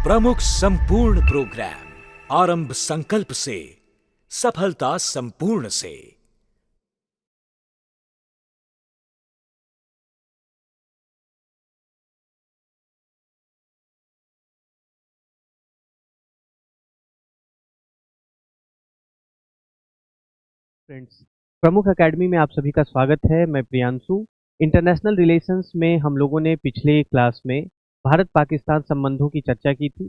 प्रमुख संपूर्ण प्रोग्राम आरंभ संकल्प से सफलता संपूर्ण से। फ्रेंड्स, प्रमुख एकेडमी में आप सभी का स्वागत है। मैं प्रियांशु। इंटरनेशनल रिलेशंस में हम लोगों ने पिछले क्लास में भारत पाकिस्तान संबंधों की चर्चा की थी।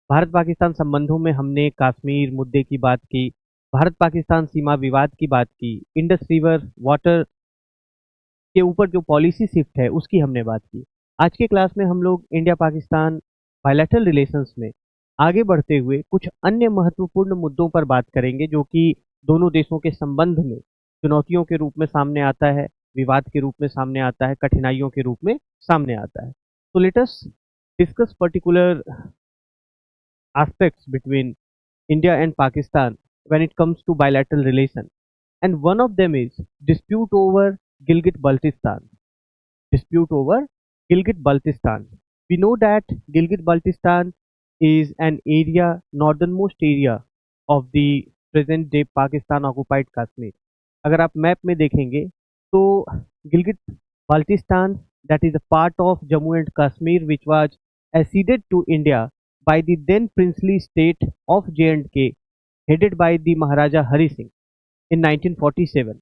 भारत पाकिस्तान संबंधों में हमने कश्मीर मुद्दे की बात की, भारत पाकिस्तान सीमा विवाद की बात की, इंडस रिवर वाटर के ऊपर जो पॉलिसी शिफ्ट है उसकी हमने बात की। आज के क्लास में हम लोग इंडिया पाकिस्तान बायलैटरल रिलेशंस में आगे बढ़ते हुए कुछ अन्य महत्वपूर्ण मुद्दों पर बात करेंगे जो कि दोनों देशों के संबंध में चुनौतियों के रूप में सामने आता है, विवाद के रूप में सामने आता है, कठिनाइयों के रूप में सामने आता है। तो let us discuss particular aspects between India and Pakistan when it comes to bilateral relation. And one of them is dispute over Gilgit-Baltistan. Dispute over Gilgit-Baltistan. We know that Gilgit-Baltistan is an area, northernmost area of the present day Pakistan occupied Kashmir. अगर आप map में देखेंगे तो Gilgit Baltistan that is a part of Jammu and Kashmir which was acceded to India by the then princely state of J&K headed by the Maharaja Hari Singh in 1947.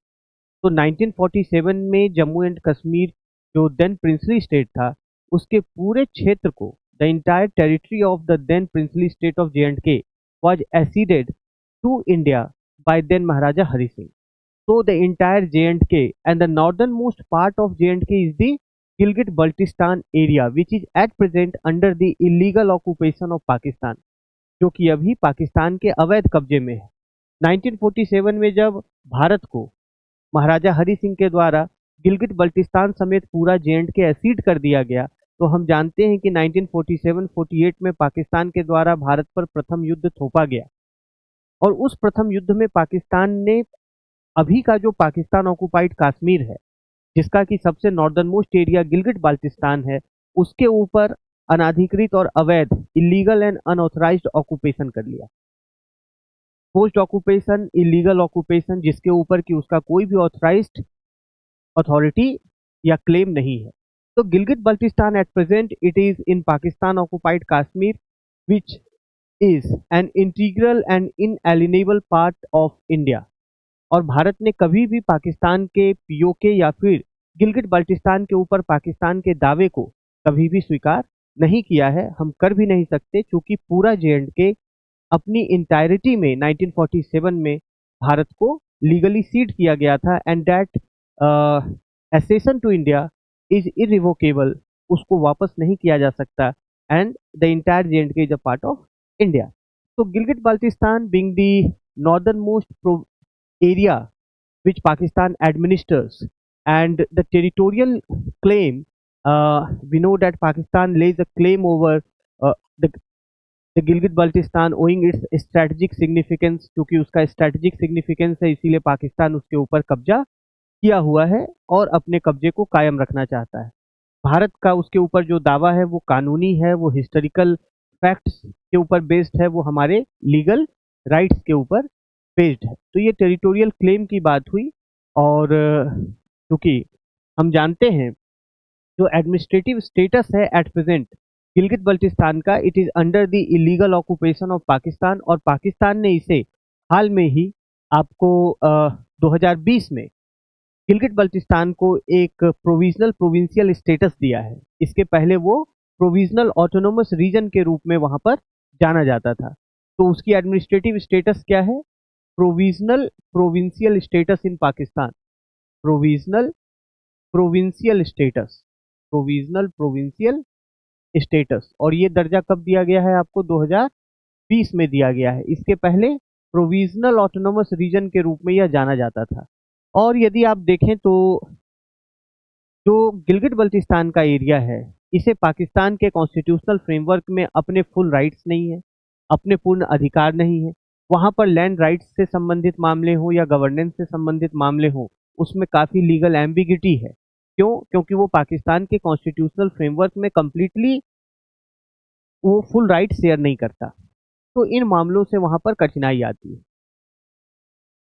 तो 1947 में Jammu and Kashmir जो then princely state था उसके पूरे क्षेत्र को the entire territory of the then princely state of J&K was acceded to India by then Maharaja Hari Singh. So the entire J&K and the northernmost part of J&K is the Gilgit-Baltistan area which is at present under the illegal occupation of Pakistan, जो कि अभी पाकिस्तान के अवैध कब्जे में है। 1947 में जब भारत को महाराजा हरि सिंह के द्वारा गिलगित बल्टिस्तान समेत पूरा J&K एसीड कर दिया गया, तो हम जानते हैं कि 1947-48 में पाकिस्तान के द्वारा भारत पर प्रथम युद्ध थोपा गया और उस प्रथम युद्ध में पाकिस्तान ने अभी का जो पाकिस्तान ऑक्युपाइड कश्मीर है जिसका कि सबसे northern most area Gilgit Baltistan है उसके ऊपर अनाधिकृत और अवैध इलीगल एंड अनऑथराइज्ड ऑक्यूपेशन कर लिया। पोस्ट ऑक्यूपेशन, इलीगल ऑक्यूपेशन जिसके ऊपर कि उसका कोई भी ऑथराइज्ड अथॉरिटी या क्लेम नहीं है। तो Gilgit Baltistan at present it is in Pakistan occupied Kashmir which is an integral and inalienable part of India. और भारत ने कभी भी पाकिस्तान के पीओके या फिर गिलगित बल्टिस्तान के ऊपर पाकिस्तान के दावे को कभी भी स्वीकार नहीं किया है, हम कर भी नहीं सकते क्योंकि पूरा J&K अपनी इंटायरिटी में 1947 में भारत को लीगली सीड किया गया था and that accession to India is irrevocable, उसको वापस नहीं किया जा सकता and the entire J&K is a part of India. तो Gilgit Baltistan being the northern most area which Pakistan administers and the territorial claim, we know that Pakistan lays a claim over the Gilgit-Baltistan owing its strategic significance, क्योंकि उसका strategic significance है इसीलिए पाकिस्तान उसके ऊपर कब्जा किया हुआ है और अपने कब्जे को कायम रखना चाहता है। भारत का उसके ऊपर जो दावा है वो कानूनी है, वो हिस्टोरिकल फैक्ट्स के ऊपर बेस्ड है, वो हमारे लीगल राइट्स के ऊपर बेस्ड है। तो ये टेरिटोरियल क्लेम की बात हुई और क्योंकि हम जानते हैं जो एडमिनिस्ट्रेटिव स्टेटस है एट प्रेजेंट गिलगित बल्टिस्तान का, it is under the illegal occupation of Pakistan और पाकिस्तान ने इसे हाल में ही आपको 2020 में गिलगित बल्टिस्तान को एक प्रोविजनल प्रोविंशियल स्टेटस दिया है। इसके पहले वो प्रोविजनल ऑटोनोमस रीजन के रूप में वहां पर जाना जाता था। तो उसकी एडमिनिस्ट्रेटिव स्टेटस क्या है? Provisional provincial status in Pakistan, provisional provincial status, provisional provincial status. और ये दर्जा कब दिया गया है? आपको 2020 में दिया गया है। इसके पहले प्रोविजनल ऑटोनोमस रीजन के रूप में यह जाना जाता था। और यदि आप देखें तो जो गिलगित बल्टिस्तान का एरिया है इसे पाकिस्तान के कॉन्स्टिट्यूशनल फ्रेमवर्क में अपने फुल राइट्स नहीं है, अपने पूर्ण अधिकार नहीं है। वहां पर लैंड राइट्स से संबंधित मामले हो या गवर्नेंस से संबंधित मामले हो उसमें काफी लीगल एम्बिगिटी है। क्यों? क्योंकि वो पाकिस्तान के कॉन्स्टिट्यूशनल फ्रेमवर्क में कंप्लीटली वो फुल राइट शेयर नहीं करता। तो इन मामलों से वहाँ पर कठिनाई आती है।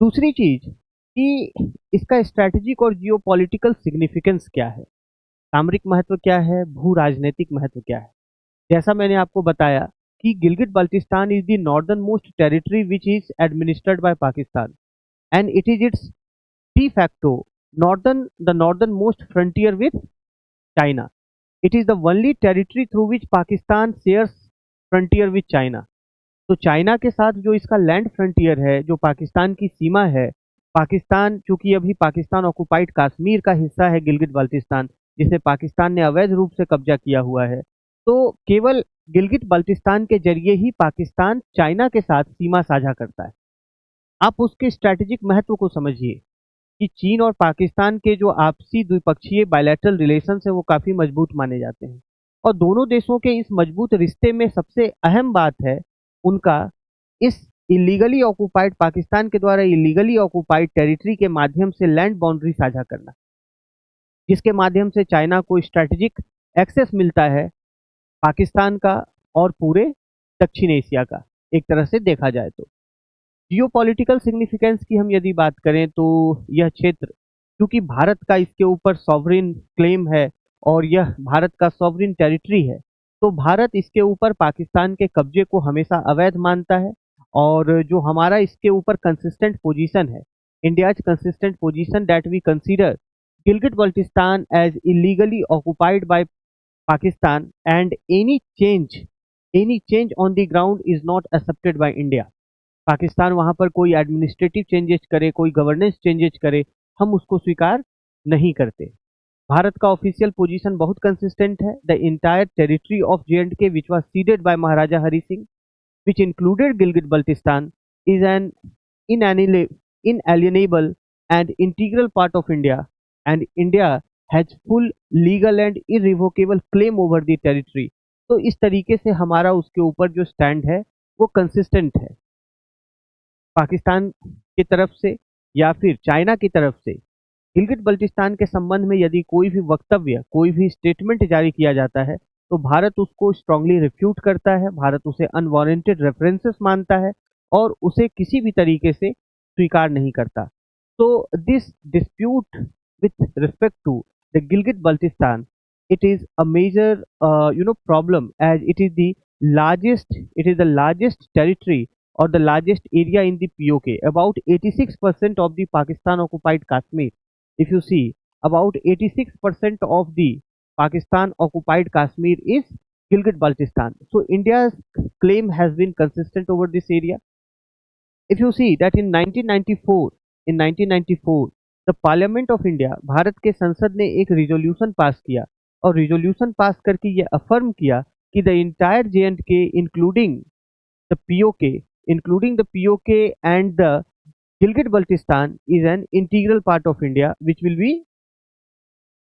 दूसरी चीज कि इसका स्ट्रैटेजिक और जियोपॉलिटिकल सिग्निफिकेंस क्या है, सामरिक महत्व क्या है, भू राजनीतिक महत्व क्या है। जैसा मैंने आपको बताया कि Gilgit Baltistan is the northern most territory which is administered by Pakistan and it is it's de facto northernmost frontier with China. It is the only territory through which Pakistan shares frontier with China. तो China के साथ जो इसका land frontier है, जो पाकिस्तान की सीमा है, पाकिस्तान चूंकि अभी पाकिस्तान ऑक्युपाइड कश्मीर का हिस्सा है गिलगित बाल्टिस्तान, जिसे पाकिस्तान ने अवैध रूप से कब्जा किया हुआ है, तो केवल गिलगित बाल्टिस्तान के जरिए ही पाकिस्तान चाइना के साथ सीमा साझा करता है। आप उसके स्ट्रैटेजिक महत्व को समझिए कि चीन और पाकिस्तान के जो आपसी द्विपक्षीय बायलैटरल रिलेशन है वो काफी मजबूत माने जाते हैं, और दोनों देशों के इस मजबूत रिश्ते में सबसे अहम बात है उनका इस इलीगली ऑक्युपाइड पाकिस्तान के द्वारा इलीगली ऑक्युपाइड टेरिटरी के माध्यम से लैंड बाउंड्री साझा करना, जिसके माध्यम से चाइना को स्ट्रैटेजिक एक्सेस मिलता है पाकिस्तान का और पूरे दक्षिण एशिया का, एक तरह से देखा जाए तो। जियोपॉलिटिकल सिग्निफिकेंस की हम यदि बात करें तो यह क्षेत्र, क्योंकि भारत का इसके ऊपर सॉवरिन क्लेम है और यह भारत का सॉवरिन टेरिटरी है, तो भारत इसके ऊपर पाकिस्तान के कब्जे को हमेशा अवैध मानता है। और जो हमारा इसके ऊपर कंसिस्टेंट पोजीशन है, India's consistent position that we consider Gilgit Baltistan as illegally occupied by Pakistan and any change on the ground is not accepted by India. Pakistan वहां पर कोई एडमिनिस्ट्रेटिव चेंजेस करे, कोई गवर्नेंस चेंजेस करे, हम उसको स्वीकार नहीं करते। भारत का ऑफिशियल पोजीशन बहुत कंसिस्टेंट है। The entire territory of J&K which was ceded by Maharaja Hari Singh which included Gilgit Baltistan is an inalienable and integral part of India, and India has full legal and irrevocable claim over the territory। तो इस तरीके से हमारा उसके ऊपर जो stand है वो कंसिस्टेंट है। पाकिस्तान की तरफ से या फिर चाइना की तरफ से गिलगित बल्टिस्तान के संबंध में यदि कोई भी वक्तव्य, कोई भी स्टेटमेंट जारी किया जाता है तो भारत उसको स्ट्रांगली रिफ्यूट करता है, भारत उसे अनवारंटेड रेफरेंसेस मानता है और उसे किसी भी तरीके से स्वीकार नहीं करता। तो this dispute with respect to the Gilgit Baltistan, it is a major problem, as it is the largest territory or the largest area in the POK. About 86% of the Pakistan occupied Kashmir, if you see, about 86% of the Pakistan occupied Kashmir is Gilgit Baltistan. So India's claim has been consistent over this area. If you see that in 1994 the parliament of India, Bharat के संसद ने एक resolution pass किया और resolution pass करके ये affirm किया कि the entire J&K including the POK and the Gilgit Baltistan is an integral part of India which will be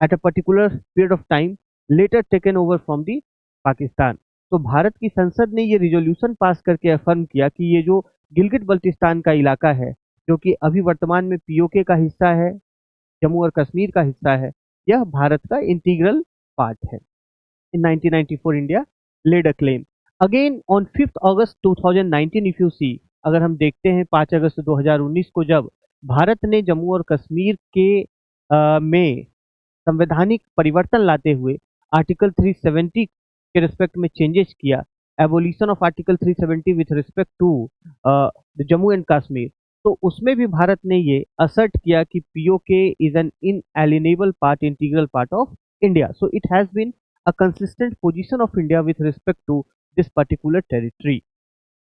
at a particular period of time later taken over from the Pakistan। तो भारत की संसद ने ये resolution pass करके affirm किया कि ये जो गिलगित बल्टिस्तान का इलाका है, जो कि अभी वर्तमान में POK का हिस्सा है, जम्मू और कश्मीर का हिस्सा है, यह भारत का इंटीग्रल पार्ट है। In 1994 India laid a claim again on 5 अगस्त 2019। इफ यू सी, अगर हम देखते हैं 5 अगस्त 2019 को जब भारत ने जम्मू और कश्मीर के में संवैधानिक परिवर्तन लाते हुए आर्टिकल 370 के रिस्पेक्ट में चेंजेस किया, abolition of article 370 with respect to Jammu and Kashmir, तो उसमें भी भारत ने ये असर्ट किया कि POK is an inalienable part, integral part of India. So it has been a consistent position of India with respect to this particular territory.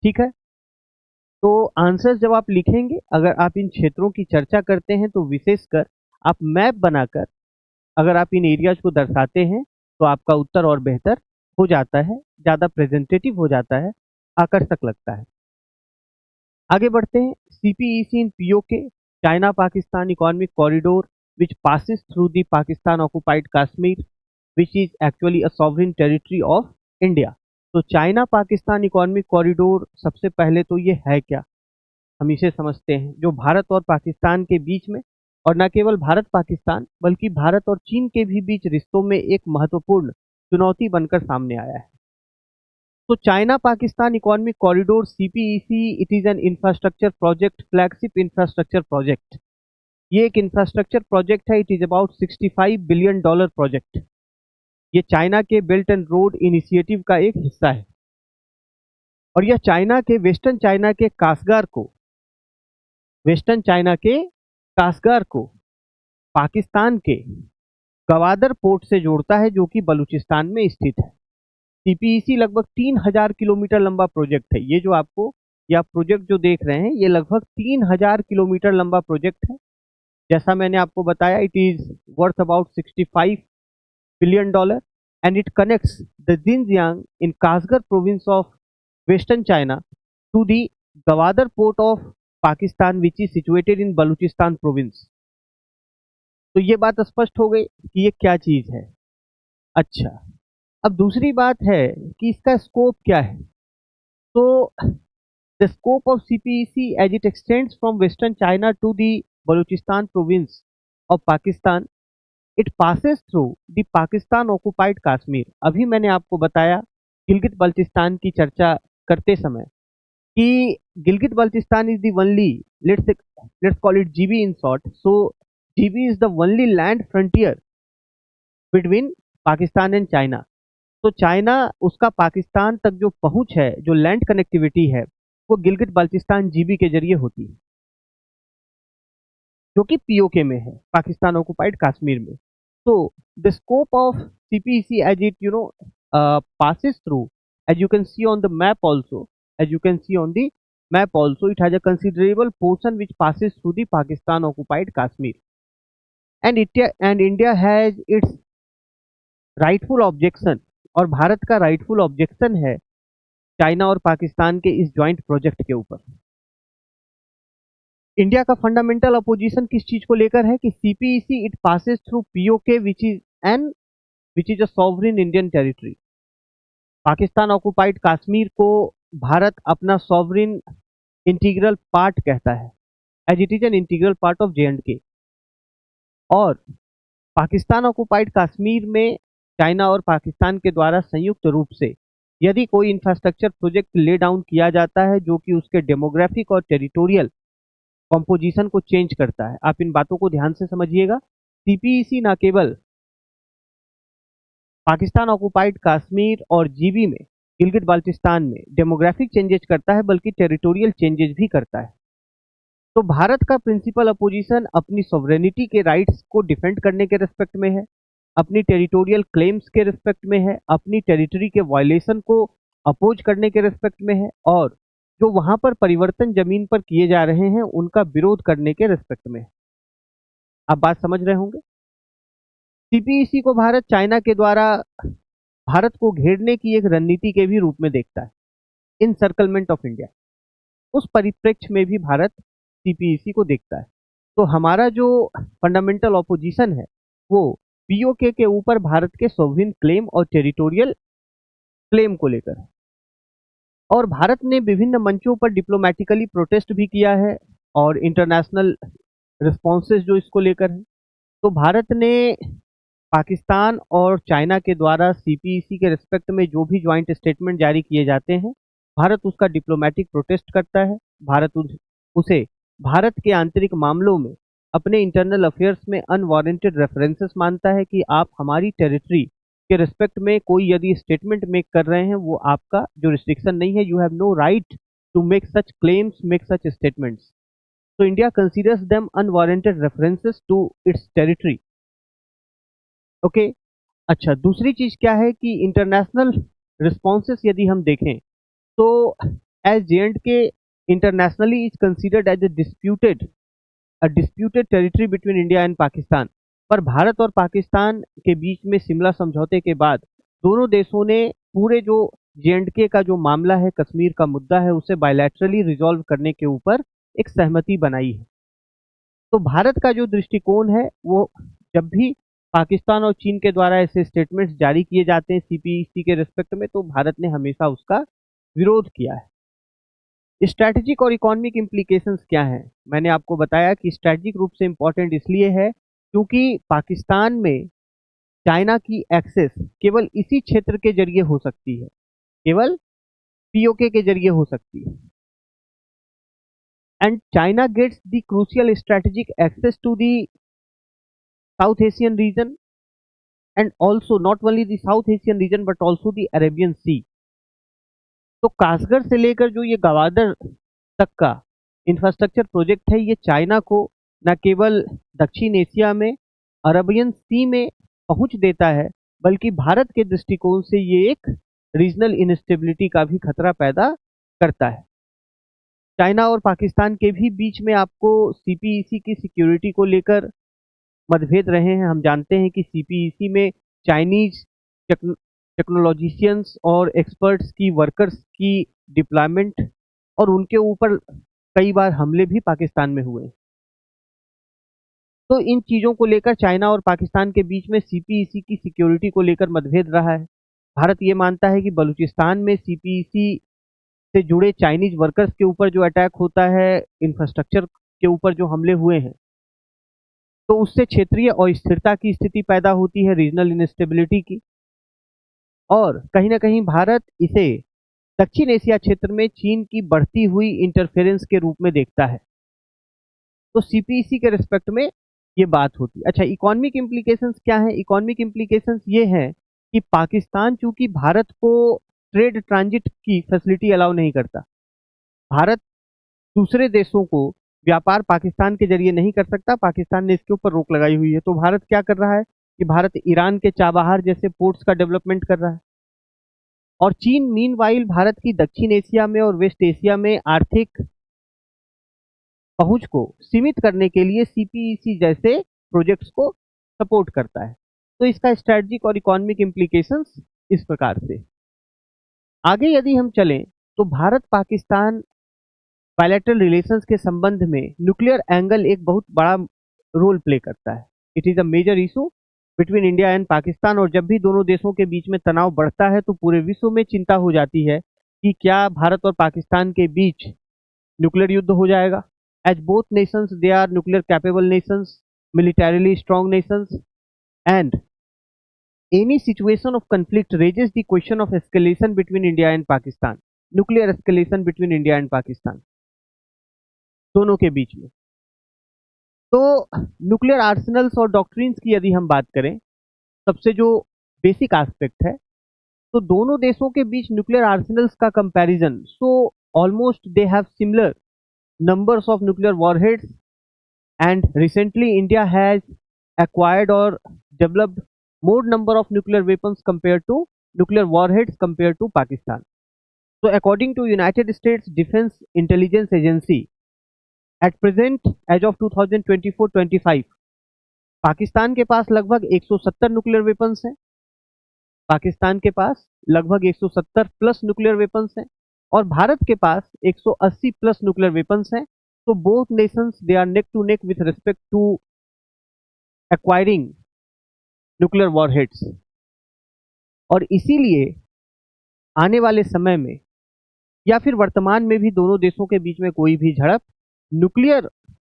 ठीक है, तो आंसर्स जब आप लिखेंगे, अगर आप इन क्षेत्रों की चर्चा करते हैं तो विशेषकर आप मैप बनाकर अगर आप इन एरियाज को दर्शाते हैं तो आपका उत्तर और बेहतर हो जाता है, ज़्यादा प्रेजेंटेटिव हो जाता है, आकर्षक लगता है। आगे बढ़ते हैं। CPEC in POK, China Pakistan economic corridor which passes through the Pakistan occupied Kashmir which is actually a sovereign territory of India. तो चाइना पाकिस्तान इकोनॉमिक कॉरिडोर, सबसे पहले तो ये है क्या, हम इसे समझते हैं, जो भारत और पाकिस्तान के बीच में, और न केवल भारत पाकिस्तान बल्कि भारत और चीन के भी बीच रिश्तों में एक महत्वपूर्ण चुनौती बनकर सामने आया है। So China Pakistan Economic Corridor CPEC, it is an infrastructure project, flagship infrastructure project. ये एक इंफ्रास्ट्रक्चर प्रोजेक्ट है. It is about $65 billion project. ये चाइना के बेल्ट एंड रोड इनिशिएटिव का एक हिस्सा है और यह चाइना के वेस्टर्न चाइना के कासगार को पाकिस्तान के गवादर पोर्ट से जोड़ता है जो कि बलूचिस्तान में स्थित है. सीपीईसी लगभग 3000 किलोमीटर लंबा प्रोजेक्ट है. ये जो आपको या प्रोजेक्ट जो देख रहे हैं ये लगभग 3000 किलोमीटर लंबा प्रोजेक्ट है. जैसा मैंने आपको बताया, it is worth about $65 billion and it connects the Xinjiang in Kashgar province of western China to the Gwadar port of Pakistan which is situated in Baluchistan province. तो ये बात स्पष्ट हो गई कि ये क्या चीज है. अच्छा, अब दूसरी बात है कि इसका स्कोप क्या है. तो the scope of CPEC as it extends from western China to the Balochistan province of Pakistan, it passes through the Pakistan occupied Kashmir. अभी मैंने आपको बताया गिलगित बल्तिस्तान की चर्चा करते समय कि Gilgit Baltistan is the only, let's call it GB in short. So GB is the only land frontier between Pakistan and China. तो चाइना उसका पाकिस्तान तक जो पहुंच है, जो लैंड कनेक्टिविटी है, वो गिलगित बल्तिस्तान जीबी के जरिए होती है जो कि पीओके में है, पाकिस्तान ऑक्युपाइड कश्मीर में. So the scope of CPEC as it passes through, as you can see on the map also, it has a considerable portion which passes through the Pakistan occupied Kashmir, and India has its rightful objection, और भारत का rightful objection है China और पाकिस्तान के इस joint project के ऊपर. India का fundamental opposition किस चीज को लेकर है कि CPEC it passes through PoK which is a sovereign Indian territory. Pakistan occupied Kashmir को भारत अपना सॉवरेन इंटीग्रल पार्ट कहता है, as it is an integral part of J. और पाकिस्तान ऑक्युपाइड कश्मीर में चाइना और पाकिस्तान के द्वारा संयुक्त रूप से यदि कोई इंफ्रास्ट्रक्चर प्रोजेक्ट ले डाउन किया जाता है जो कि उसके डेमोग्राफिक और टेरिटोरियल कॉम्पोजिशन को चेंज करता है. आप इन बातों को ध्यान से समझिएगा. सीपीईसी न केवल पाकिस्तान ऑक्युपाइड कश्मीर और जीबी में, गिलगित बाल्टिस्तान में डेमोग्राफिक चेंजेस करता है बल्कि टेरिटोरियल चेंजेस भी करता है. तो भारत का प्रिंसिपल अपोजिशन अपनी सॉवरेनिटी के राइट्स को डिफेंड करने के रिस्पेक्ट में है, अपनी टेरिटोरियल क्लेम्स के रिस्पेक्ट में है, अपनी टेरिटरी के वायलेशन को अपोज करने के रिस्पेक्ट में है, और जो वहां पर परिवर्तन जमीन पर किए जा रहे हैं उनका विरोध करने के रिस्पेक्ट में है. आप बात समझ रहे होंगे. सीपीईसी को भारत चाइना के द्वारा भारत को घेरने की एक रणनीति के भी रूप में देखता है, इनसर्कलमेंट ऑफ इंडिया. उस परिप्रेक्ष्य में भी भारत सीपीईसी को देखता है. तो हमारा जो फंडामेंटल ऑपोजिशन है वो पीओके के ऊपर भारत के सोवरेन क्लेम और टेरिटोरियल क्लेम को लेकर है. और भारत ने विभिन्न मंचों पर डिप्लोमेटिकली प्रोटेस्ट भी किया है और इंटरनेशनल रिस्पॉन्सेज जो इसको लेकर है. तो भारत ने पाकिस्तान और चाइना के द्वारा सीपीईसी के रिस्पेक्ट में जो भी ज्वाइंट स्टेटमेंट जारी किए जाते हैं, भारत उसका डिप्लोमेटिक प्रोटेस्ट करता है. भारत उसे भारत के आंतरिक मामलों में, अपने इंटरनल अफेयर्स में अनवारंटेड रेफरेंसेस मानता है कि आप हमारी टेरिटरी के रिस्पेक्ट में कोई यदि स्टेटमेंट मेक कर रहे हैं वो आपका जो रिस्ट्रिक्शन नहीं है. You have no right to make such claims, make such statements. तो India considers them unwarranted references to its territory. Okay. अच्छा, दूसरी चीज क्या है कि इंटरनेशनल रिस्पॉन्सेस यदि हम देखें तो as J and K internationally is considered as a disputed territory between India and Pakistan. पर भारत और पाकिस्तान के बीच में शिमला समझौते के बाद दोनों देशों ने पूरे जो जे.एंड.के का जो मामला है, कश्मीर का मुद्दा है, उसे बायलैटरली रिजॉल्व करने के ऊपर एक सहमति बनाई है. तो भारत का जो दृष्टिकोण है वो जब भी पाकिस्तान और चीन के द्वारा ऐसे स्टेटमेंट्स जारी किए जाते हैं सीपीईसी के रिस्पेक्ट में, तो भारत ने हमेशा उसका विरोध किया है. स्ट्रैटेजिक और इकोनॉमिक इम्प्लीकेशंस क्या हैं? मैंने आपको बताया कि स्ट्रैटेजिक रूप से इंपॉर्टेंट इसलिए है क्योंकि पाकिस्तान में चाइना की एक्सेस केवल इसी क्षेत्र के जरिए हो सकती है, केवल पीओके के जरिए हो सकती है। And China gets the crucial strategic access to the South Asian region and also not only the South Asian region but also the Arabian Sea. तो कासगढ़ से लेकर जो ये गवादर तक का इंफ्रास्ट्रक्चर प्रोजेक्ट है, ये चाइना को न केवल दक्षिण एशिया में, अरबियन सी में पहुंच देता है, बल्कि भारत के दृष्टिकोण से ये एक रीजनल इंस्टेबिलिटी का भी खतरा पैदा करता है। चाइना और पाकिस्तान के भी बीच में आपको सीपीईसी की सिक्योरिटी को लेकर मतभेद रहे हैं। हम जानते हैं कि सीपीईसी में चाइनीज टेक्नोलॉजिशियंस और एक्सपर्ट्स की, वर्कर्स की डिप्लॉयमेंट और उनके ऊपर कई बार हमले भी पाकिस्तान में हुए। तो इन चीज़ों को लेकर चाइना और पाकिस्तान के बीच में सीपीईसी की सिक्योरिटी को लेकर मतभेद रहा है। भारत ये मानता है कि बलूचिस्तान में सीपीईसी से जुड़े चाइनीज वर्कर्स के ऊपर जो अटैक होता है, इंफ्रास्ट्रक्चर के ऊपर जो हमले हुए हैं, तो उससे क्षेत्रीय अस्थिरता की स्थिति पैदा होती है, रीजनल इंस्टेबिलिटी की। और कहीं ना कहीं भारत इसे दक्षिण एशिया क्षेत्र में चीन की बढ़ती हुई इंटरफेरेंस के रूप में देखता है। तो सीपीईसी के रिस्पेक्ट में ये बात होती है। अच्छा, इकोनॉमिक इम्प्लीकेशंस क्या है? इकोनॉमिक इम्प्लीकेशंस ये है कि पाकिस्तान चूंकि भारत को ट्रेड ट्रांजिट की फैसिलिटी अलाउ नहीं करता, भारत दूसरे देशों को व्यापार पाकिस्तान के जरिए नहीं कर सकता, पाकिस्तान ने इसके ऊपर रोक लगाई हुई है। तो भारत क्या कर रहा है कि भारत ईरान के चाबहार जैसे पोर्ट्स का डेवलपमेंट कर रहा है। और चीन मीनवाइल भारत की दक्षिण एशिया में और वेस्ट एशिया में आर्थिक पहुंच को सीमित करने के लिए सीपीईसी जैसे प्रोजेक्ट्स को सपोर्ट करता है। तो इसका स्ट्रेटजिक और इकोनॉमिक इम्प्लीकेशंस इस प्रकार से। आगे यदि हम चलें तो भारत पाकिस्तान बायलैटरल रिलेशंस के संबंध में न्यूक्लियर एंगल एक बहुत बड़ा रोल प्ले करता है। It is a major issue between India and Pakistan. और जब भी दोनों देशों के बीच में तनाव बढ़ता है तो पूरे विश्व में चिंता हो जाती है कि क्या भारत और पाकिस्तान के बीच न्यूक्लियर युद्ध हो जाएगा। As both nations they are nuclear capable nations, militarily strong nations, and any situation of conflict raises the question of escalation between India and Pakistan, nuclear escalation between India and Pakistan, दोनों के बीच में। तो nuclear Arsenal's और doctrines की यदि हम बात करें, सबसे जो बेसिक एस्पेक्ट है, तो दोनों देशों के बीच न्यूक्लियर आर्सेनल्स का comparison, so almost they have similar numbers of nuclear warheads, and recently India has acquired or developed more number of nuclear weapons compared to nuclear warheads compared to Pakistan. So according to United States Defense Intelligence Agency, at present as of 2024-25 Pakistan के पास लगभग 170 nuclear weapons हैं। पाकिस्तान के पास लगभग 170 plus nuclear weapons हैं और भारत के पास 180 plus nuclear weapons हैं। तो both nations they are neck to neck with respect to acquiring nuclear warheads. और इसीलिए आने वाले समय में या फिर वर्तमान में भी दोनों देशों के बीच में कोई भी झड़प न्यूक्लियर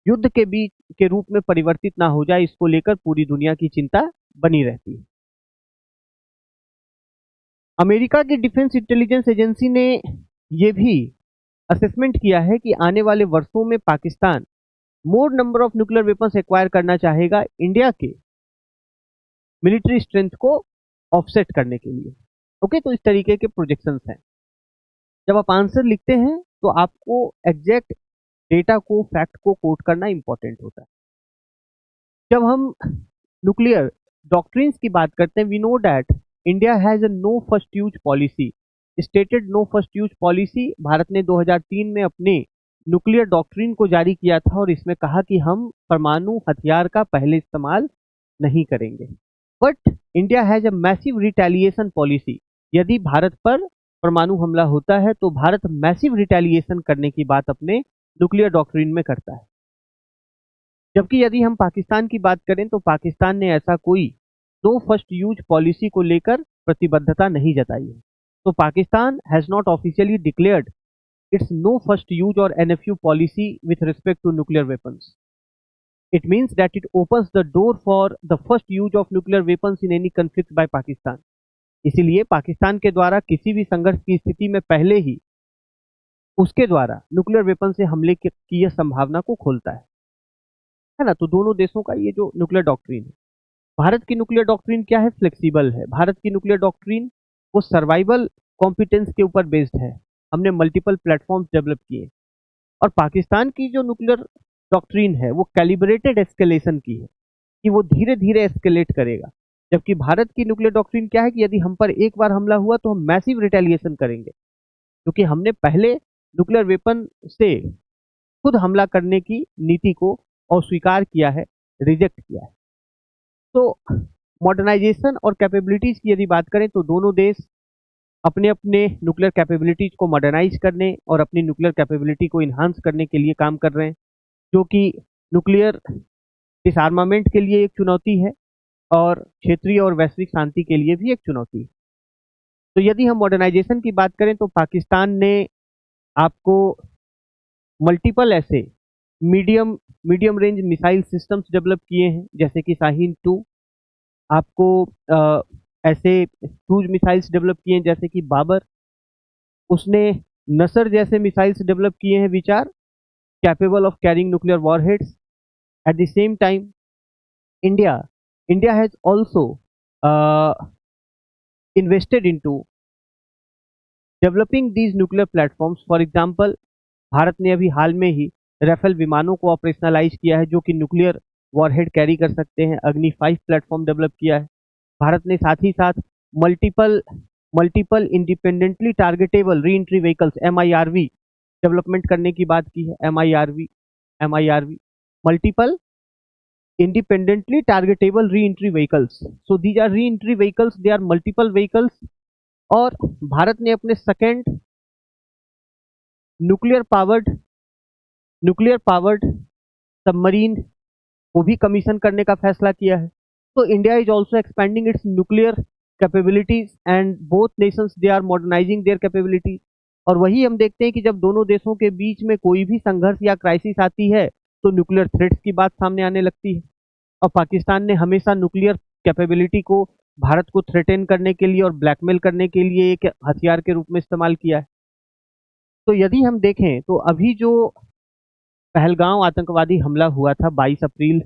युद्ध के बीच के रूप में परिवर्तित ना हो जाए, इसको लेकर पूरी दुनिया की चिंता बनी रहती है। अमेरिका की डिफेंस इंटेलिजेंस एजेंसी ने यह भी असेसमेंट किया है कि आने वाले वर्षों में पाकिस्तान मोर number of nuclear weapons acquire करना चाहेगा इंडिया के मिलिट्री स्ट्रेंथ को ऑफसेट करने के लिए। ओके, तो इस तरीके के प्रोजेक्शंस हैं। जब आप आंसर लिखते हैं तो आपको एग्जैक्ट डेटा को, फैक्ट को कोट करना इंपॉर्टेंट होता है। जब हम न्यूक्लियर डॉक्ट्रिन्स की बात करते हैं, we know that India has a no first use policy, stated no first use policy. Bharat ने 2003 में अपने न्यूक्लियर डॉक्ट्रिन को जारी किया था और इसमें कहा कि हम परमाणु हथियार का पहले इस्तेमाल नहीं करेंगे। But India has a massive retaliation policy. यदि भारत पर परमाणु हमला होता है तो भारत मैसिव रिटेलिएशन करने की बात अपने न्यूक्लियर डॉक्ट्रिन में करता है। जबकि यदि हम पाकिस्तान की बात करें तो पाकिस्तान ने ऐसा कोई नो फर्स्ट यूज पॉलिसी को लेकर प्रतिबद्धता नहीं जताई है। तो Pakistan has not officially declared its no first use और NFU policy with respect to nuclear weapons. It means that it opens the door for the first use of nuclear weapons in any conflict by Pakistan. इसीलिए पाकिस्तान के द्वारा किसी भी संघर्ष की स्थिति में पहले ही उसके द्वारा न्यूक्लियर वेपन से हमले की यह संभावना को खोलता है ना। तो दोनों देशों का ये जो न्यूक्लियर डॉक्ट्रिन है, भारत की न्यूक्लियर डॉक्ट्रिन क्या है, फ्लेक्सिबल है। भारत की न्यूक्लियर डॉक्ट्रिन वो सर्वाइवल कॉम्पिटेंस के ऊपर बेस्ड है। हमने मल्टीपल प्लेटफॉर्म्स डेवलप किए। और पाकिस्तान की जो न्यूक्लियर डॉक्ट्रिन है वो कैलिब्रेटेड एस्केलेशन की है, कि वो धीरे धीरे एस्केलेट करेगा। जबकि भारत की न्यूक्लियर डॉक्ट्रिन क्या है कि यदि हम पर एक बार हमला हुआ तो हम मैसिव रिटेलिएशन करेंगे, क्योंकि हमने पहले न्यूक्लियर वेपन से खुद हमला करने की नीति को अस्वीकार किया है, रिजेक्ट किया है। तो मॉडर्नाइजेशन और कैपेबिलिटीज की यदि बात करें तो दोनों देश अपने अपने न्यूक्लियर कैपेबिलिटीज को मॉडर्नाइज करने और अपनी न्यूक्लियर कैपेबिलिटी को इन्हांस करने के लिए काम कर रहे हैं, जो कि न्यूक्लियर डिसआर्मामेंट के लिए एक चुनौती है और क्षेत्रीय और वैश्विक शांति के लिए भी एक चुनौती है। तो यदि हम मॉडर्नाइजेशन की बात करें तो पाकिस्तान ने आपको मल्टीपल ऐसे medium medium range missile systems develop किए हैं, जैसे कि शाहीन 2। आपको ऐसे क्रूज मिसाइल्स डेवलप किए हैं जैसे कि बाबर। उसने नसर जैसे मिसाइल्स डेवलप किए हैं which are capable of carrying nuclear warheads. At the same time India India has also invested into developing these nuclear platforms. For example, Bharat ने अभी हाल में ही राफेल विमानों को ऑपरेशनलाइज किया है, जो कि न्यूक्लियर वॉरहेड कैरी कर सकते हैं। अग्नि 5 प्लेटफॉर्म डेवलप किया है भारत ने। साथ ही साथ multiple multiple independently targetable re entry vehicles MIRV development करने की बात की है। MIRV multiple independently targetable re-entry vehicles. So these are re-entry vehicles, they are multiple vehicles। और भारत ने अपने सेकेंड न्यूक्लियर पावर्ड सबमरीन को भी कमीशन करने का फैसला किया है। तो India is also expanding its nuclear capabilities and both nations they are modernising their capabilities. और वही हम देखते हैं कि जब दोनों देशों के बीच में कोई भी संघर्ष या क्राइसिस आती है तो न्यूक्लियर थ्रेट्स की बात सामने आने लगती है। और पाकिस्तान ने हमेशा न्यूक्लियर कैपेबिलिटी को भारत को थ्रेटन करने के लिए और ब्लैकमेल करने के लिए एक हथियार के रूप में इस्तेमाल किया है। तो यदि हम देखें तो अभी जो पहलगांव आतंकवादी हमला हुआ था 22 अप्रैल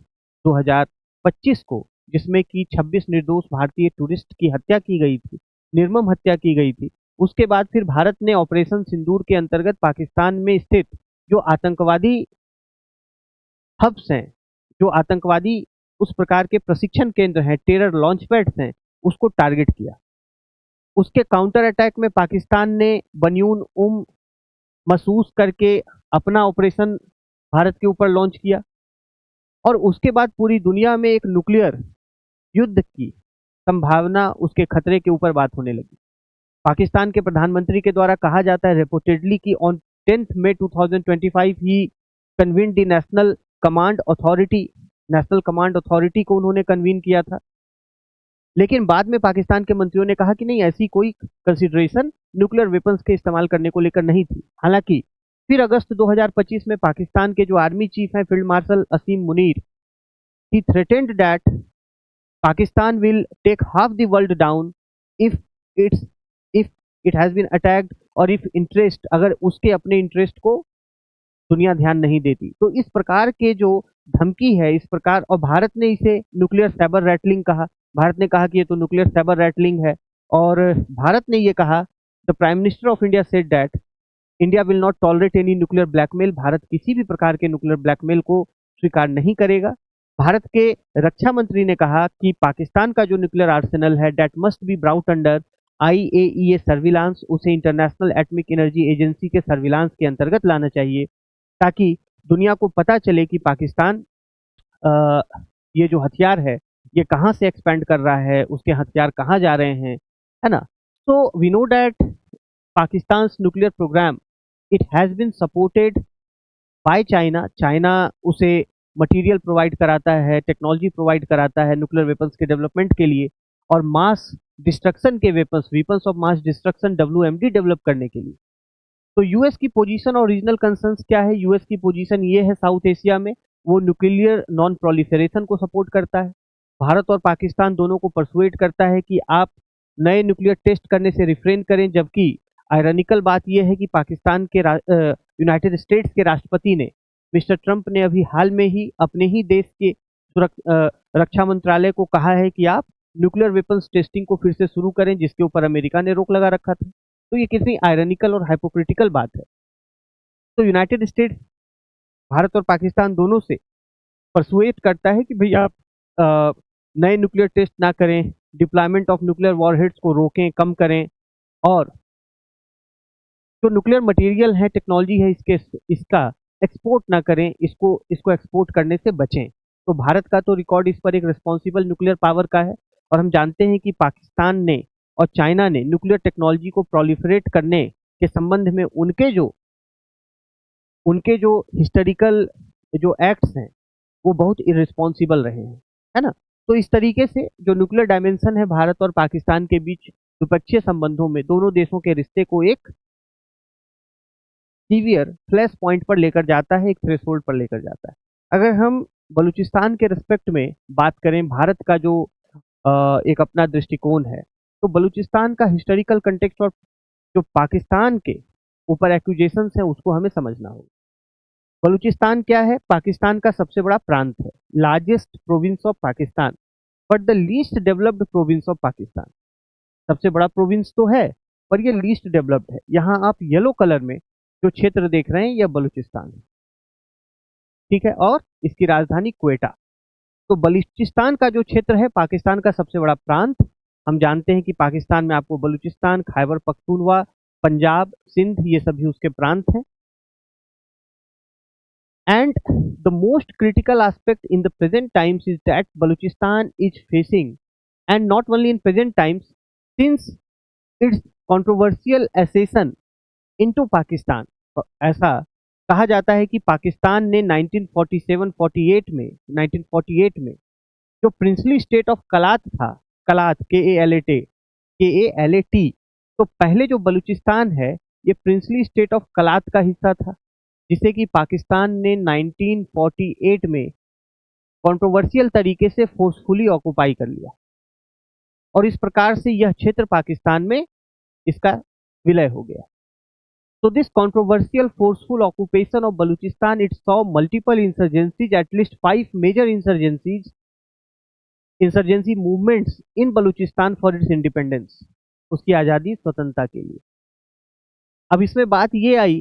2025 को, जिसमें कि 26 निर्दोष भारतीय टूरिस्ट की हत्या की गई थी, निर्मम हत्या की गई थी। उसके बाद फिर भारत ने ऑपरेशन सिंदूर के अंतर्गत पाकिस्तान में स्थित जो आतंकवादी हब्स हैं, जो आतंकवादी उस प्रकार के प्रशिक्षण केंद्र हैं, टेरर लॉन्च पैड्स हैं, उसको टारगेट किया। उसके काउंटर अटैक में पाकिस्तान ने बनियून महसूस करके अपना ऑपरेशन भारत के ऊपर लॉन्च किया। और उसके बाद पूरी दुनिया में एक न्यूक्लियर युद्ध की संभावना, उसके खतरे के ऊपर बात होने लगी। पाकिस्तान के प्रधानमंत्री के द्वारा कहा जाता है रिपोर्टेडली कि ऑन 10 मई 2025 ही convene the national command authority को उन्होंने कन्वीन किया था। लेकिन बाद में पाकिस्तान के मंत्रियों ने कहा कि नहीं, ऐसी कोई कंसिडरेशन न्यूक्लियर वेपन्स के इस्तेमाल करने को लेकर नहीं थी। हालांकि फिर अगस्त 2025 में पाकिस्तान के जो आर्मी चीफ हैं field marshal Asim Munir, he threatened that Pakistan will take half the world down if it has been attacked, और इफ इंटरेस्ट, अगर उसके अपने इंटरेस्ट को दुनिया ध्यान नहीं देती। तो इस प्रकार के जो धमकी है, इस प्रकार, और भारत ने इसे न्यूक्लियर सैबर रैटलिंग कहा। भारत ने कहा कि ये तो न्यूक्लियर सैबर रैटलिंग है। और भारत ने ये कहा, the prime minister of India said that India will not tolerate any nuclear blackmail. Bharat किसी भी प्रकार के न्यूक्लियर ब्लैकमेल को स्वीकार नहीं करेगा। भारत के रक्षा मंत्री ने कहा कि पाकिस्तान का जो न्यूक्लियर आर्सेनल है that must be brought under IAEA surveillance, उसे इंटरनेशनल एटॉमिक एनर्जी एजेंसी के सर्विलांस के अंतर्गत लाना चाहिए, ताकि दुनिया को पता चले कि पाकिस्तान ये जो हथियार है ये कहाँ से एक्सपेंड कर रहा है, उसके हथियार कहाँ जा रहे हैं, है ना। So we know that Pakistan nuclear programme it has been supported by China. China उसे मटेरियल प्रोवाइड कराता है, टेक्नोलॉजी प्रोवाइड कराता है न्यूक्लियर वेपन्स के डेवलपमेंट के लिए, और मास डिस्ट्रक्शन के weapons of mass destruction WMD develop करने के लिए। तो यूएस की पोजीशन और रीजनल कंसर्न्स क्या है? यूएस की पोजीशन ये है साउथ एशिया में, वो न्यूक्लियर नॉन प्रोलिफरेशन को सपोर्ट करता है। भारत और पाकिस्तान दोनों को परसुएट करता है कि आप नए न्यूक्लियर टेस्ट करने से रिफ्रेन करें, जबकि आयरनिकल बात यह है कि पाकिस्तान के यूनाइटेड स्टेट्स के राष्ट्रपति ने, मिस्टर ट्रंप ने अभी हाल में ही अपने ही देश के रक्षा मंत्रालय को कहा है कि आप न्यूक्लियर वेपन्स टेस्टिंग को फिर से शुरू करें, जिसके ऊपर अमेरिका ने रोक लगा रखा था। तो ये कितनी आयरनिकल और हाइपोक्रिटिकल बात है। तो यूनाइटेड स्टेट्स भारत और पाकिस्तान दोनों से परसुएट करता है कि भाई आप नए न्यूक्लियर टेस्ट ना करें, डिप्लॉयमेंट ऑफ न्यूक्लियर वॉरहेड्स को रोकें, कम करें, और जो न्यूक्लियर मटेरियल है, टेक्नोलॉजी है इसका एक्सपोर्ट ना करें, इसको एक्सपोर्ट करने से बचें। तो भारत का तो रिकॉर्ड इस पर एक रिस्पॉन्सिबल न्यूक्लियर पावर का है, और हम जानते हैं कि पाकिस्तान ने और चाइना ने न्यूक्लियर टेक्नोलॉजी को प्रोलिफरेट करने के संबंध में उनके जो हिस्टोरिकल जो एक्ट्स हैं वो बहुत इररिस्पॉन्सिबल रहे हैं, है ना। तो इस तरीके से जो न्यूक्लियर डायमेंशन है भारत और पाकिस्तान के बीच द्विपक्षीय संबंधों में दोनों देशों के रिश्ते को एक सीवियर फ्लैश पॉइंट पर लेकर जाता है, एक थ्रेशोल्ड पर लेकर जाता है। अगर हम बलूचिस्तान के रिस्पेक्ट में बात करें, भारत का जो एक अपना दृष्टिकोण है, तो बलूचिस्तान का हिस्टोरिकल कंटेक्स्ट और जो पाकिस्तान के ऊपर एक्यूजेशंस है उसको हमें समझना होगा। बलूचिस्तान क्या है? पाकिस्तान का सबसे बड़ा प्रांत है, largest province of Pakistan, but the least developed province of Pakistan. सबसे बड़ा प्रोविंस तो है पर ये लीस्ट डेवलप्ड है। यहाँ आप येलो कलर में जो क्षेत्र देख रहे हैं यह बलूचिस्तान है, ठीक है, और इसकी राजधानी क्वेटा। तो बलूचिस्तान का जो क्षेत्र है पाकिस्तान का सबसे बड़ा प्रांत। हम जानते हैं कि पाकिस्तान में आपको बलूचिस्तान, खैबर पख्तूनवा, पंजाब, सिंध, ये सभी उसके प्रांत हैं। And the most critical aspect in the present times is that Balochistan is facing, and not only in present times, since its controversial accession into Pakistan, ऐसा कहा जाता है कि पाकिस्तान ने 1948 में जो प्रिंसली स्टेट ऑफ कलात था, कलात KALAT, तो पहले जो बलूचिस्तान है ये प्रिंसली स्टेट ऑफ कलात का हिस्सा था, जिसे कि पाकिस्तान ने 1948 में कंट्रोवर्शियल तरीके से फोर्सफुली ऑक्युपाई कर लिया, और इस प्रकार से यह क्षेत्र पाकिस्तान में इसका विलय हो गया। So this controversial forceful occupation of Balochistan, it saw multiple insurgencies, at least 5 major insurgency movements in Balochistan for its independence, उसकी आज़ादी स्वतंत्रता के लिए। अब इसमें बात ये आई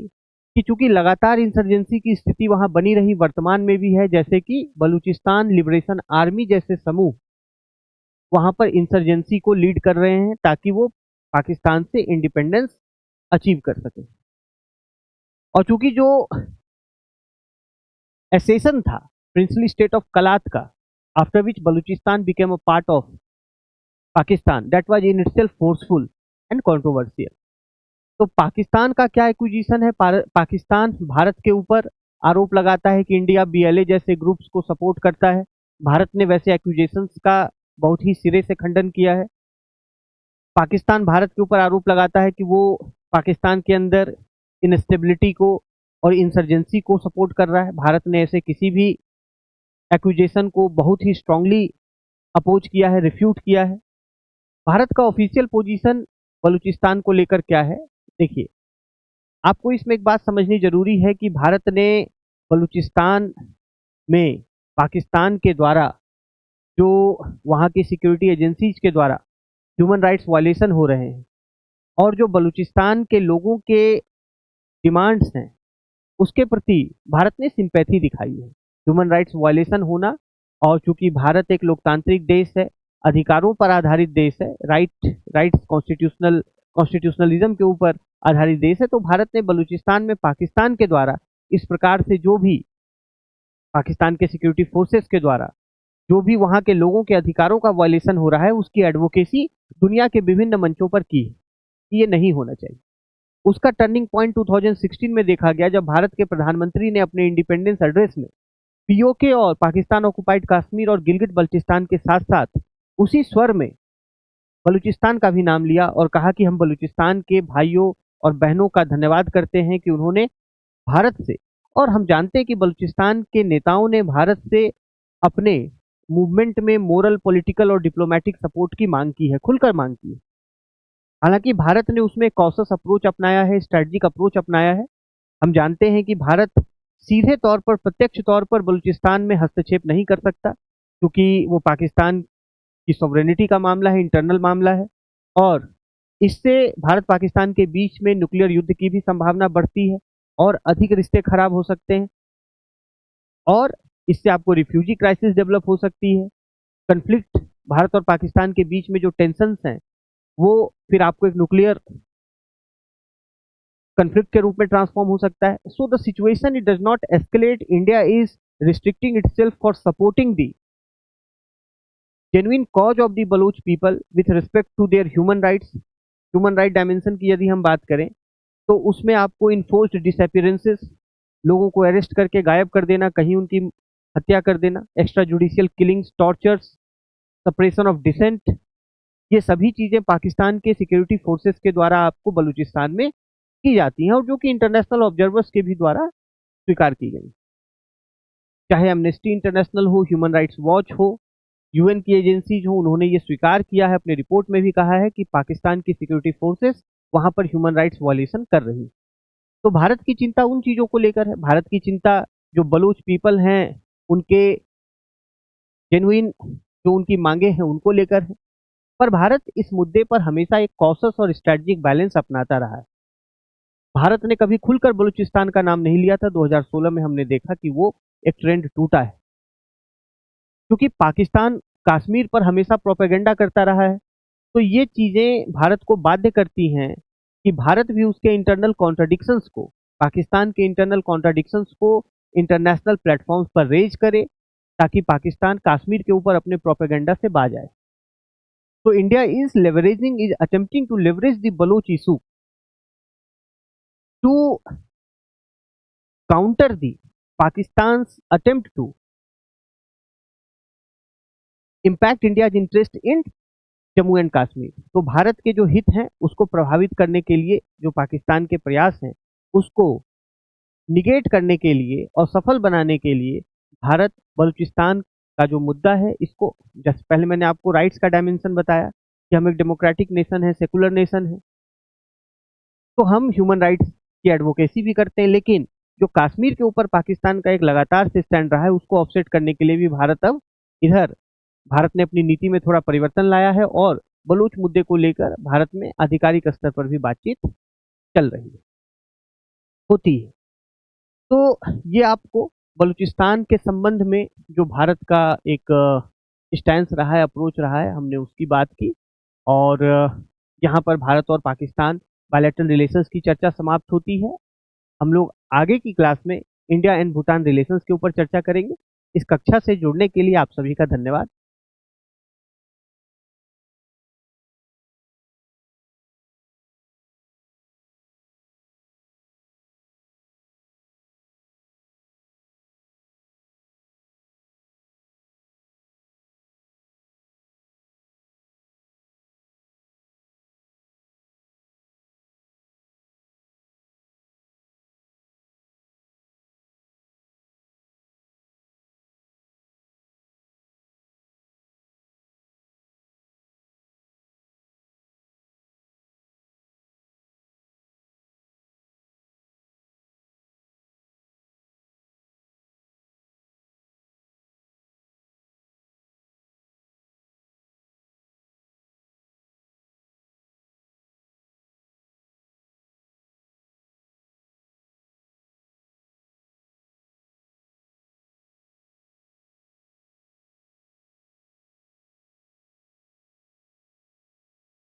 कि चूंकि लगातार इंसर्जेंसी की स्थिति वहां बनी रही, वर्तमान में भी है, जैसे कि बलूचिस्तान लिबरेशन आर्मी जैसे समूह वहां पर इंसर्जेंसी को लीड कर रहे हैं ताकि वो पाकिस्तान से इंडिपेंडेंस अचीव कर सके। और चूंकि जो एसेशन था प्रिंसली स्टेट ऑफ कलात का, after which Balochistan became a part of Pakistan, that was in itself forceful and controversial. तो पाकिस्तान का क्या एक्विजिशन है? पाकिस्तान भारत के ऊपर आरोप लगाता है कि इंडिया BLA जैसे ग्रुप्स को सपोर्ट करता है। भारत ने वैसे एक्विजिशंस का बहुत ही सिरे से खंडन किया है। पाकिस्तान भारत के ऊपर आरोप लगाता है कि वो पाकिस्तान के अंदर इनस्टेबिलिटी को और इंसर्जेंसी को सपोर्ट कर रहा है। भारत ने ऐसे किसी भी एक्विजिशन को बहुत ही स्ट्रांगली अपोज किया है, रिफ्यूट किया है। भारत का ऑफिशियल पोजीशन बलूचिस्तान को लेकर क्या है? देखिए, आपको इसमें एक बात समझनी जरूरी है कि भारत ने बलूचिस्तान में पाकिस्तान के द्वारा, जो वहाँ की सिक्योरिटी एजेंसीज के द्वारा ह्यूमन राइट्स वायलेशन हो रहे हैं, और जो बलूचिस्तान के लोगों के डिमांड्स हैं उसके प्रति भारत ने सिंपैथी दिखाई है। ह्यूमन राइट्स वायलेशन होना, और चूंकि भारत एक लोकतांत्रिक देश है, अधिकारों पर आधारित देश है, राइट्स कॉन्स्टिट्यूशनलिज्म के ऊपर आधारित देश है, तो भारत ने बलूचिस्तान में पाकिस्तान के द्वारा इस प्रकार से जो भी पाकिस्तान के सिक्योरिटी फोर्सेस के द्वारा जो भी वहां के लोगों के अधिकारों का वायलेशन हो रहा है उसकी एडवोकेसी दुनिया के विभिन्न मंचों पर की है कि ये नहीं होना चाहिए। उसका टर्निंग पॉइंट 2016 में देखा गया जब भारत के प्रधानमंत्री ने अपने इंडिपेंडेंस एड्रेस में POK और पाकिस्तान ऑक्युपाइड कश्मीर और गिलगित बल्टिस्तान के साथ साथ उसी स्वर में बलूचिस्तान का भी नाम लिया और कहा कि हम बलूचिस्तान के भाइयों और बहनों का धन्यवाद करते हैं कि उन्होंने भारत से, और हम जानते हैं कि बलूचिस्तान के नेताओं ने भारत से अपने मूवमेंट में मोरल, पॉलिटिकल और डिप्लोमेटिक सपोर्ट की मांग की है, खुलकर मांग की है। हालांकि भारत ने उसमें कॉशस अप्रोच अपनाया है, स्ट्रेटजिक अप्रोच अपनाया है। हम जानते हैं कि भारत सीधे तौर पर, प्रत्यक्ष तौर पर बलूचिस्तान में हस्तक्षेप नहीं कर सकता, क्योंकि वो पाकिस्तान की सॉवरेनिटी का मामला है, इंटरनल मामला है। और इससे भारत पाकिस्तान के बीच में न्यूक्लियर युद्ध की भी संभावना बढ़ती है और अधिक रिश्ते खराब हो सकते हैं। और इससे आपको रिफ्यूजी क्राइसिस डेवलप हो सकती है। कन्फ्लिक्ट भारत और पाकिस्तान के बीच में जो टेंशन्स हैं वो फिर आपको एक न्यूक्लियर कन्फ्लिक्ट के रूप में ट्रांसफॉर्म हो सकता है। So the situation it does not escalate, India is restricting itself for supporting the genuine cause of the Baloch people with respect to their human rights। Human right dimension की यदि हम बात करें तो उसमें आपको इन्फोर्स्ड डिसअपियरेंसेस, लोगों को अरेस्ट करके गायब कर देना, कहीं उनकी हत्या कर देना, extra judicial killings, tortures, suppression of dissent, ये सभी चीजें पाकिस्तान के सिक्योरिटी फोर्सेस के द्वारा आपको बलूचिस्तान में की जाती हैं और जो कि इंटरनेशनल ऑब्जर्वर्स के भी द्वारा स्वीकार की गई। चाहे एमनेस्टी इंटरनेशनल हो, ह्यूमन राइट्स वॉच हो, यूएन की एजेंसीज हो, उन्होंने ये स्वीकार किया है, अपने रिपोर्ट में भी कहा है कि पाकिस्तान की सिक्योरिटी फोर्सेस वहां पर ह्यूमन राइट्स वायलेशन कर रही। तो भारत की चिंता उन चीजों को लेकर है, भारत की चिंता जो बलूच पीपल हैं उनके जेन्युइन जो उनकी मांगे हैं उनको लेकर है। पर भारत इस मुद्दे पर हमेशा एक कॉशस और स्ट्रेटजिक बैलेंस अपनाता रहा है। भारत ने कभी खुलकर बलूचिस्तान का नाम नहीं लिया था। 2016 में हमने देखा कि वो एक ट्रेंड टूटा है, क्योंकि पाकिस्तान कश्मीर पर हमेशा प्रोपेगेंडा करता रहा है। तो ये चीजें भारत को बाध्य करती हैं कि भारत भी उसके इंटरनल कॉन्ट्राडिक्शंस को, पाकिस्तान के इंटरनल कॉन्ट्राडिक्शंस को इंटरनेशनल प्लेटफॉर्म्स पर रेज करे, ताकि पाकिस्तान कश्मीर के ऊपर अपने प्रोपेगेंडा से बाज आए। तो India is attempting to leverage the Baloch issue to counter the Pakistan attempt to impact India interest in Jammu and Kashmir. तो भारत के जो हित हैं उसको प्रभावित करने के लिए जो पाकिस्तान के प्रयास हैं उसको निगेट करने के लिए और सफल बनाने के लिए भारत बलूचिस्तान का जो मुद्दा है इसको, जैसे पहले मैंने आपको राइट्स का डायमेंशन बताया कि हम एक डेमोक्रेटिक नेशन है, सेकुलर नेशन है, तो हम ह्यूमन राइट्स की एडवोकेसी भी करते हैं। लेकिन जो कश्मीर के ऊपर पाकिस्तान का एक लगातार से स्टैंड रहा है उसको ऑफसेट करने के लिए भी भारत अब इधर, भारत ने अपनी नीति में थोड़ा परिवर्तन लाया है और बलूच मुद्दे को लेकर भारत में आधिकारिक स्तर पर भी बातचीत चल रही है, होती है। तो ये आपको बलूचिस्तान के संबंध में जो भारत का एक स्टैंड रहा है, अप्रोच रहा है, हमने उसकी बात की। और यहाँ पर भारत और पाकिस्तान बायलैटरल रिलेशंस की चर्चा समाप्त होती है। हम लोग आगे की क्लास में इंडिया एंड भूटान रिलेशंस के ऊपर चर्चा करेंगे। इस कक्षा से जुड़ने के लिए आप सभी का धन्यवाद।